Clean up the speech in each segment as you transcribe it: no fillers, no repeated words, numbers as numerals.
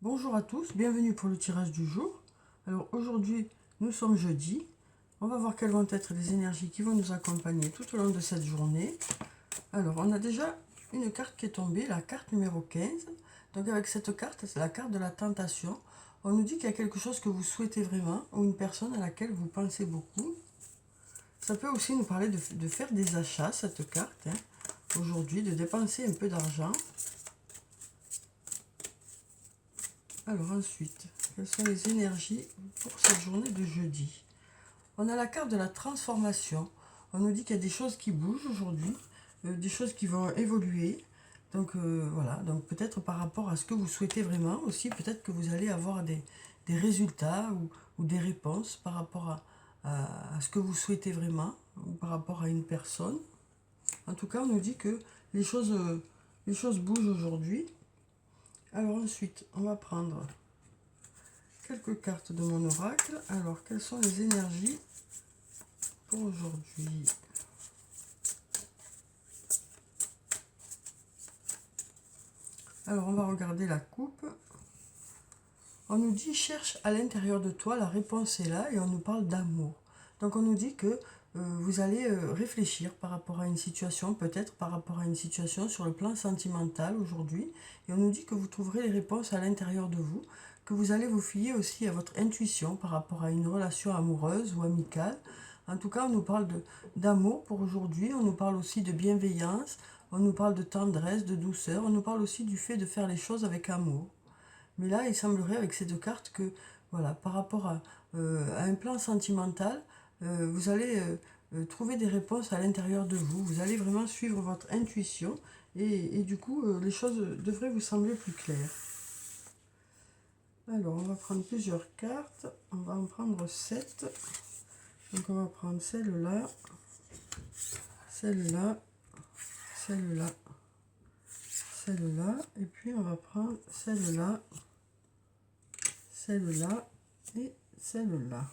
Bonjour à tous, bienvenue pour le tirage du jour. Alors aujourd'hui, nous sommes jeudi. On va voir quelles vont être les énergies qui vont nous accompagner tout au long de cette journée. Alors, on a déjà une carte qui est tombée, la carte numéro 15. Donc avec cette carte, c'est la carte de la tentation. On nous dit qu'il y a quelque chose que vous souhaitez vraiment ou une personne à laquelle vous pensez beaucoup. Ça peut aussi nous parler de faire des achats, cette carte, aujourd'hui, de dépenser un peu d'argent. Alors ensuite, quelles sont les énergies pour cette journée de jeudi? On a la carte de la transformation. On nous dit qu'il y a des choses qui bougent aujourd'hui, des choses qui vont évoluer. Donc voilà, donc peut-être par rapport à ce que vous souhaitez vraiment aussi, peut-être que vous allez avoir des résultats ou des réponses par rapport à ce que vous souhaitez vraiment, ou par rapport à une personne. En tout cas, on nous dit que les choses bougent aujourd'hui. Alors ensuite, on va prendre quelques cartes de mon oracle. Alors, quelles sont les énergies pour aujourd'hui? Alors, on va regarder la coupe. On nous dit, cherche à l'intérieur de toi, la réponse est là, et on nous parle d'amour. Donc, on nous dit que vous allez réfléchir par rapport à une situation, peut-être par rapport à une situation sur le plan sentimental aujourd'hui, et on nous dit que vous trouverez les réponses à l'intérieur de vous, que vous allez vous fier aussi à votre intuition par rapport à une relation amoureuse ou amicale. En tout cas, on nous parle d'amour pour aujourd'hui, on nous parle aussi de bienveillance, on nous parle de tendresse, de douceur, on nous parle aussi du fait de faire les choses avec amour. Mais là, il semblerait avec ces deux cartes que, voilà, par rapport à un plan sentimental, vous allez trouver des réponses à l'intérieur de vous. Vous allez vraiment suivre votre intuition et du coup, les choses devraient vous sembler plus claires. Alors, on va prendre plusieurs cartes. On va en prendre 7. Donc, on va prendre celle-là, celle-là, celle-là, celle-là. Et puis, on va prendre celle-là, celle-là et celle-là.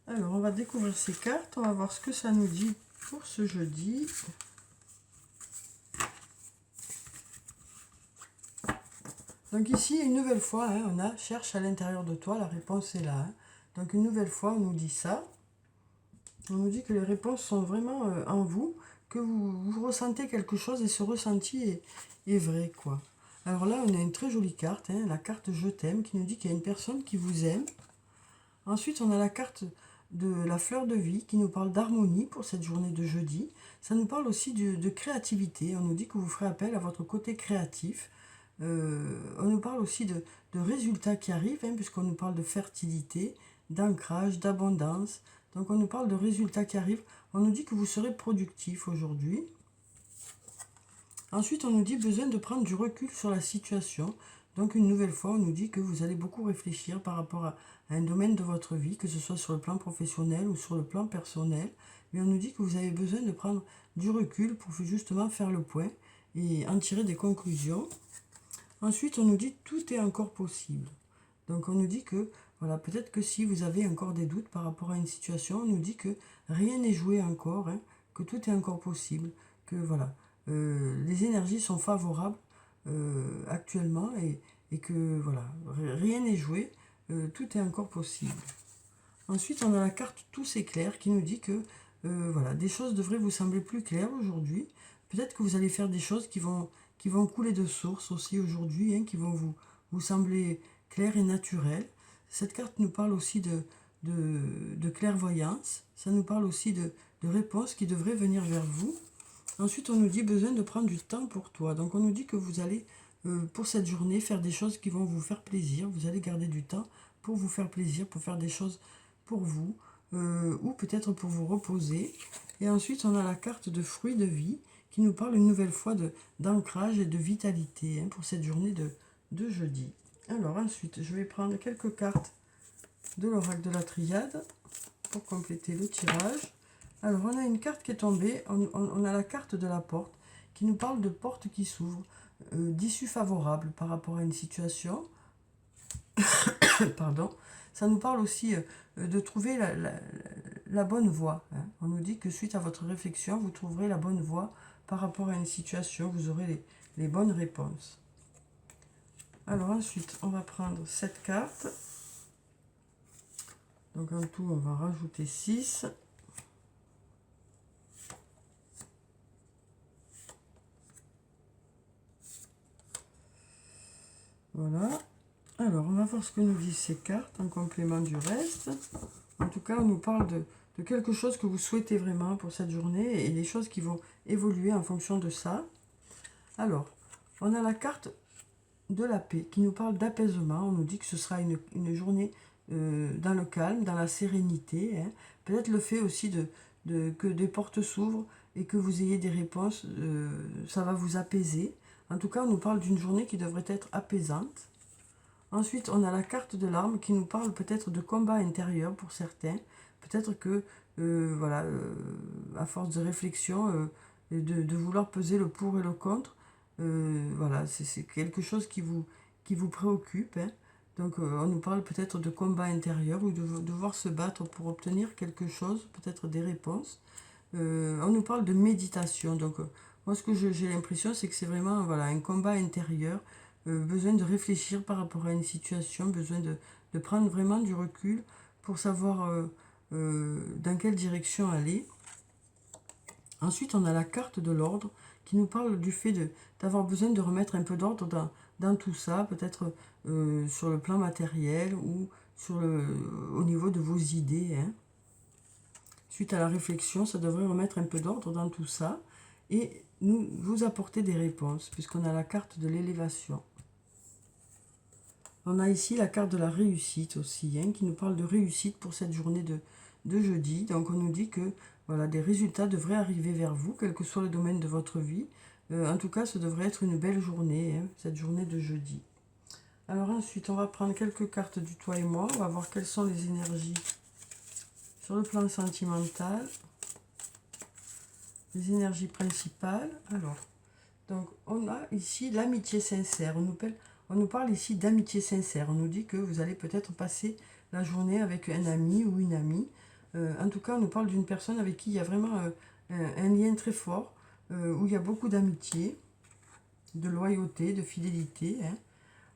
Alors, on va découvrir ces cartes. On va voir ce que ça nous dit pour ce jeudi. Donc ici, une nouvelle fois, on a « cherche à l'intérieur de toi », la réponse est là. Donc une nouvelle fois, on nous dit ça. On nous dit que les réponses sont vraiment en vous, que vous ressentez quelque chose et ce ressenti est vrai, quoi. Alors là, on a une très jolie carte, la carte « Je t'aime » qui nous dit qu'il y a une personne qui vous aime. Ensuite, on a la carte de la fleur de vie qui nous parle d'harmonie pour cette journée de jeudi. Ça nous parle aussi de créativité. On nous dit que vous ferez appel à votre côté créatif. On nous parle aussi de résultats qui arrivent, puisqu'on nous parle de fertilité, d'ancrage, d'abondance. Donc on nous parle de résultats qui arrivent. On nous dit que vous serez productif aujourd'hui. Ensuite, on nous dit besoin de prendre du recul sur la situation. Donc une nouvelle fois, on nous dit que vous allez beaucoup réfléchir par rapport à un domaine de votre vie, que ce soit sur le plan professionnel ou sur le plan personnel. Mais on nous dit que vous avez besoin de prendre du recul pour justement faire le point et en tirer des conclusions. Ensuite, on nous dit tout est encore possible. Donc on nous dit que, voilà, peut-être que si vous avez encore des doutes par rapport à une situation, on nous dit que rien n'est joué encore, que tout est encore possible, que voilà, les énergies sont favorables actuellement et que voilà, rien n'est joué, tout est encore possible. Ensuite, on a la carte Tout s'éclaire qui nous dit que voilà, des choses devraient vous sembler plus claires aujourd'hui. Peut-être que vous allez faire des choses qui vont couler de source aussi aujourd'hui, qui vont vous sembler claires et naturelles. Cette carte nous parle aussi de clairvoyance. Ça nous parle aussi de réponses qui devraient venir vers vous. Ensuite, on nous dit besoin de prendre du temps pour toi. Donc, on nous dit que vous allez, pour cette journée, faire des choses qui vont vous faire plaisir. Vous allez garder du temps pour vous faire plaisir, pour faire des choses pour vous, ou peut-être pour vous reposer. Et ensuite, on a la carte de fruits de vie qui nous parle une nouvelle fois d'ancrage et de vitalité pour cette journée de jeudi. Alors ensuite, je vais prendre quelques cartes de l'oracle de la triade pour compléter le tirage. Alors, on a une carte qui est tombée, on a la carte de la porte qui nous parle de porte qui s'ouvre, d'issue favorable par rapport à une situation. Pardon. Ça nous parle aussi de trouver la bonne voie. On nous dit que suite à votre réflexion, vous trouverez la bonne voie par rapport à une situation, vous aurez les bonnes réponses. Alors ensuite, on va prendre cette carte. Donc en tout, on va rajouter 6. Voilà. Alors, on va voir ce que nous disent ces cartes en complément du reste. En tout cas, on nous parle de quelque chose que vous souhaitez vraiment pour cette journée et des choses qui vont évoluer en fonction de ça. Alors, on a la carte de la paix qui nous parle d'apaisement. On nous dit que ce sera une journée dans le calme, dans la sérénité. Hein. Peut-être le fait aussi que des portes s'ouvrent et que vous ayez des réponses, ça va vous apaiser. En tout cas, on nous parle d'une journée qui devrait être apaisante. Ensuite, on a la carte de l'arme qui nous parle peut-être de combat intérieur pour certains. Peut-être que, voilà, à force de réflexion, de vouloir peser le pour et le contre, voilà, c'est quelque chose qui vous préoccupe. Hein. Donc, on nous parle peut-être de combat intérieur ou de devoir se battre pour obtenir quelque chose, peut-être des réponses. On nous parle de méditation. Donc, moi, ce que j'ai l'impression, c'est que c'est vraiment voilà, un combat intérieur, besoin de réfléchir par rapport à une situation, besoin de prendre vraiment du recul pour savoir dans quelle direction aller. Ensuite, on a la carte de l'ordre qui nous parle du fait d'avoir besoin de remettre un peu d'ordre dans tout ça, peut-être sur le plan matériel ou au niveau de vos idées. Hein. Suite à la réflexion, ça devrait remettre un peu d'ordre dans tout ça et vous apporter des réponses, puisqu'on a la carte de l'élévation. On a ici la carte de la réussite aussi, hein, qui nous parle de réussite pour cette journée de jeudi. Donc on nous dit que voilà, des résultats devraient arriver vers vous, quel que soit le domaine de votre vie. En tout cas, ce devrait être une belle journée, hein, cette journée de jeudi. Alors ensuite, on va prendre quelques cartes du toi et moi. On va voir quelles sont les énergies sur le plan sentimental. Les énergies principales. Alors, donc on a ici l'amitié sincère. On nous parle ici d'amitié sincère. On nous dit que vous allez peut-être passer la journée avec un ami ou une amie. En tout cas, on nous parle d'une personne avec qui il y a vraiment un lien très fort, où il y a beaucoup d'amitié, de loyauté, de fidélité. Hein.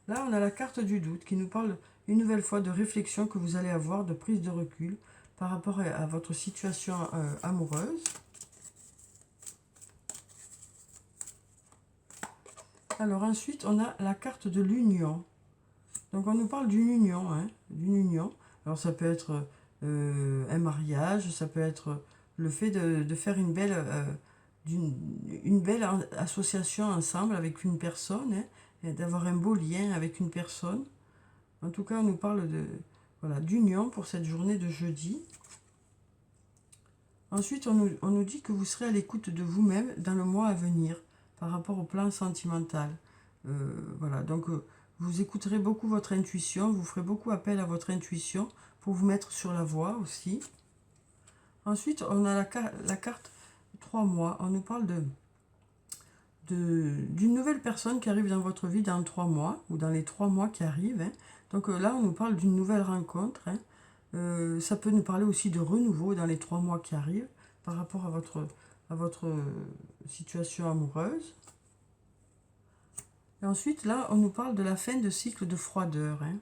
Là, on a la carte du doute qui nous parle une nouvelle fois de réflexion que vous allez avoir, de prise de recul par rapport à votre situation amoureuse. Alors ensuite, on a la carte de l'union. Donc on nous parle d'une union, hein, d'une union. Alors ça peut être un mariage, ça peut être le fait de faire une belle association ensemble avec une personne, hein, d'avoir un beau lien avec une personne. En tout cas, on nous parle voilà, d'union pour cette journée de jeudi. Ensuite, on nous dit que vous serez à l'écoute de vous-même dans le mois à venir par rapport au plan sentimental. Voilà, donc vous écouterez beaucoup votre intuition, vous ferez beaucoup appel à votre intuition pour vous mettre sur la voie aussi. Ensuite, on a la carte 3 mois. On nous parle d'une nouvelle personne qui arrive dans votre vie dans 3 mois ou dans les 3 mois qui arrivent. Hein. Donc là, on nous parle d'une nouvelle rencontre. Hein. Ça peut nous parler aussi de renouveau dans les 3 mois qui arrivent par rapport à votre situation amoureuse. Et ensuite, là, on nous parle de la fin de cycle de froideur. Hein.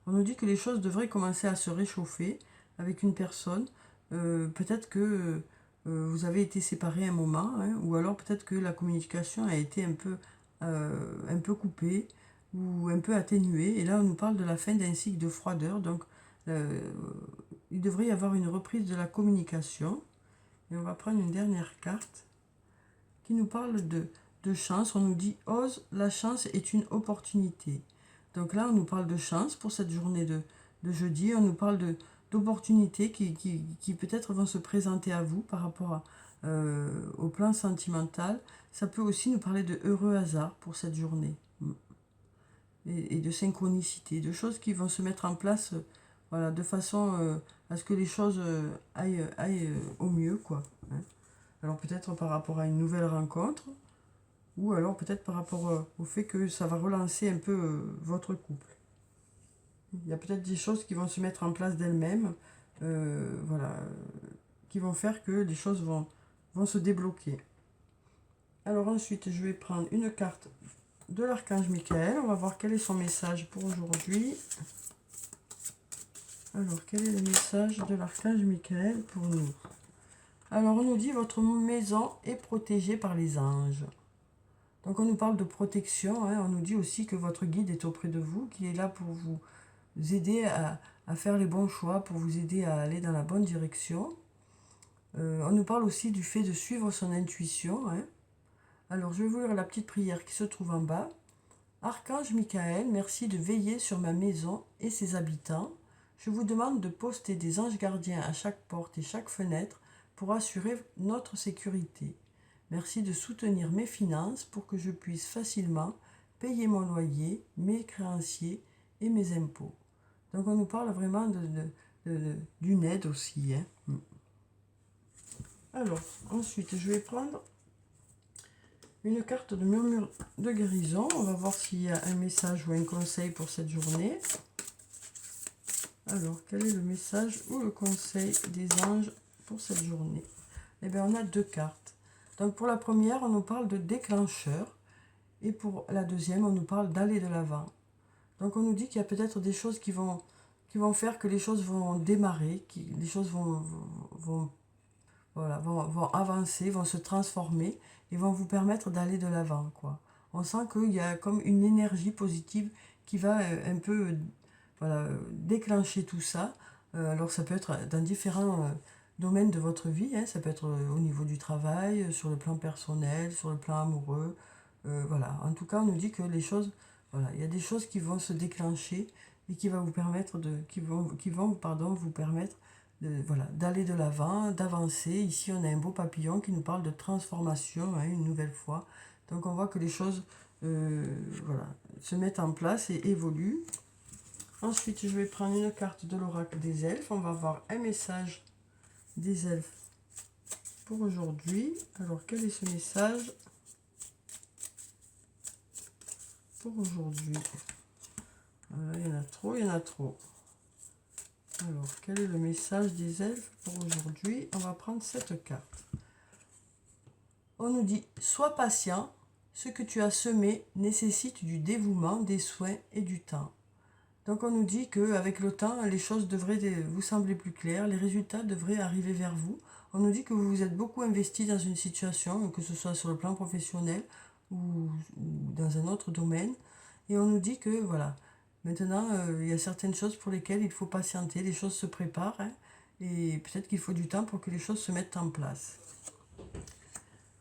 On nous dit que les choses devraient commencer à se réchauffer avec une personne. Peut-être que vous avez été séparés un moment, hein, ou alors peut-être que la communication a été un peu coupée ou un peu atténuée. Et là, on nous parle de la fin d'un cycle de froideur. Donc, il devrait y avoir une reprise de la communication. Et on va prendre une dernière carte qui nous parle de chance. On nous dit « Ose, la chance est une opportunité ». Donc là, on nous parle de chance pour cette journée de jeudi. On nous parle d'opportunités qui peut-être vont se présenter à vous par rapport au plan sentimental. Ça peut aussi nous parler de heureux hasard pour cette journée. Et de synchronicité, de choses qui vont se mettre en place voilà, de façon à ce que les choses aillent au mieux, quoi. Hein. Alors peut-être par rapport à une nouvelle rencontre, ou alors peut-être par rapport au fait que ça va relancer un peu votre couple. Il y a peut-être des choses qui vont se mettre en place d'elles-mêmes, voilà, qui vont faire que les choses vont se débloquer. Alors ensuite, je vais prendre une carte de l'archange Michael. On va voir quel est son message pour aujourd'hui. Alors, quel est le message de l'archange Michael pour nous? Alors, on nous dit, votre maison est protégée par les anges. Donc, on nous parle de protection. Hein. On nous dit aussi que votre guide est auprès de vous, qui est là pour vous aider à faire les bons choix, pour vous aider à aller dans la bonne direction. On nous parle aussi du fait de suivre son intuition. Hein. Alors, je vais vous lire la petite prière qui se trouve en bas. Archange Michael, merci de veiller sur ma maison et ses habitants. Je vous demande de poster des anges gardiens à chaque porte et chaque fenêtre pour assurer notre sécurité. Merci de soutenir mes finances pour que je puisse facilement payer mon loyer, mes créanciers et mes impôts. Donc on nous parle vraiment d'une aide aussi. Hein. Alors, ensuite, je vais prendre une carte de murmure de guérison. On va voir s'il y a un message ou un conseil pour cette journée. Alors, quel est le message ou le conseil des anges pour cette journée? Eh bien, on a deux cartes. Donc, pour la première, on nous parle de déclencheur. Et pour la deuxième, on nous parle d'aller de l'avant. Donc, on nous dit qu'il y a peut-être des choses qui vont faire que les choses vont démarrer, les choses vont avancer, vont se transformer et vont vous permettre d'aller de l'avant, quoi. On sent qu'il y a comme une énergie positive qui va un peu déclencher tout ça. Alors ça peut être dans différents domaines de votre vie, hein. Ça peut être au niveau du travail, sur le plan personnel, sur le plan amoureux. Voilà. En tout cas, on nous dit que les choses, il y a des choses qui vont se déclencher et qui vont vous permettre vous permettre d'aller de l'avant, d'avancer. Ici, on a un beau papillon qui nous parle de transformation, hein, une nouvelle fois. Donc, on voit que les choses se mettent en place et évoluent. Ensuite, je vais prendre une carte de l'oracle des elfes. On va voir un message des elfes pour aujourd'hui. Alors, quel est ce message pour aujourd'hui? Il y en a trop. Alors, quel est le message des elfes pour aujourd'hui? On va prendre cette carte. On nous dit, sois patient, ce que tu as semé nécessite du dévouement, des soins et du temps. Donc on nous dit qu'avec le temps, les choses devraient vous sembler plus claires, les résultats devraient arriver vers vous. On nous dit que vous vous êtes beaucoup investi dans une situation, que ce soit sur le plan professionnel ou dans un autre domaine. Et on nous dit que voilà, maintenant il y a certaines choses pour lesquelles il faut patienter, les choses se préparent, hein, et peut-être qu'il faut du temps pour que les choses se mettent en place.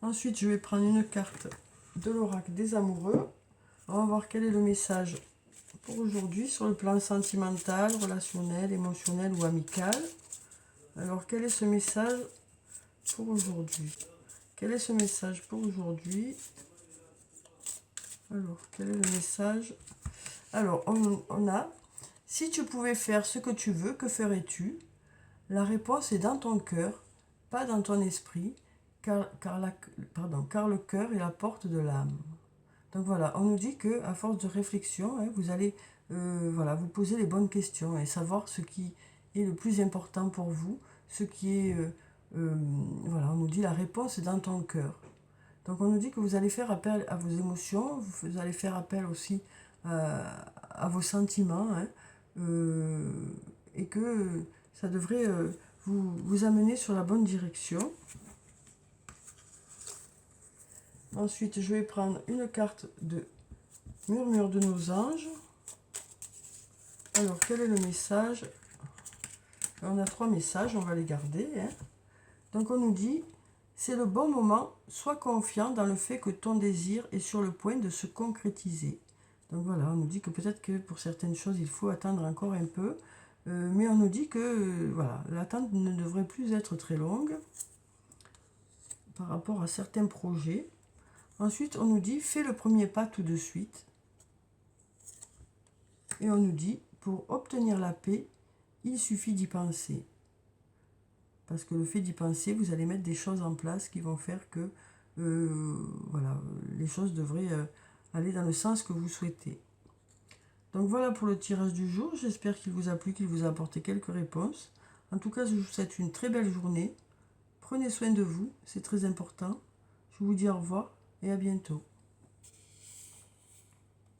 Ensuite, je vais prendre une carte de l'oracle des amoureux. On va voir quel est le message pour aujourd'hui sur le plan sentimental, relationnel, émotionnel ou amical. Alors, quel est ce message pour aujourd'hui? Quel est ce message pour aujourd'hui? Alors, quel est le message? Alors, on a, si tu pouvais faire ce que tu veux, que ferais-tu? La réponse est dans ton cœur, pas dans ton esprit, car le cœur est la porte de l'âme. Donc voilà, on nous dit que à force de réflexion, hein, vous allez vous poser les bonnes questions et savoir ce qui est le plus important pour vous, ce qui est on nous dit la réponse est dans ton cœur. Donc on nous dit que vous allez faire appel à vos émotions, vous allez faire appel aussi à vos sentiments, hein, et que ça devrait vous amener sur la bonne direction. Ensuite, je vais prendre une carte de murmure de nos anges. Alors, quel est le message? On a 3 messages, on va les garder. Hein. Donc, on nous dit, c'est le bon moment, sois confiant dans le fait que ton désir est sur le point de se concrétiser. Donc voilà, on nous dit que peut-être que pour certaines choses, il faut attendre encore un peu. Mais on nous dit que l'attente ne devrait plus être très longue par rapport à certains projets. Ensuite, on nous dit, fais le premier pas tout de suite. Et on nous dit, pour obtenir la paix, il suffit d'y penser. Parce que le fait d'y penser, vous allez mettre des choses en place qui vont faire que les choses devraient aller dans le sens que vous souhaitez. Donc voilà pour le tirage du jour. J'espère qu'il vous a plu, qu'il vous a apporté quelques réponses. En tout cas, je vous souhaite une très belle journée. Prenez soin de vous, c'est très important. Je vous dis au revoir et à bientôt.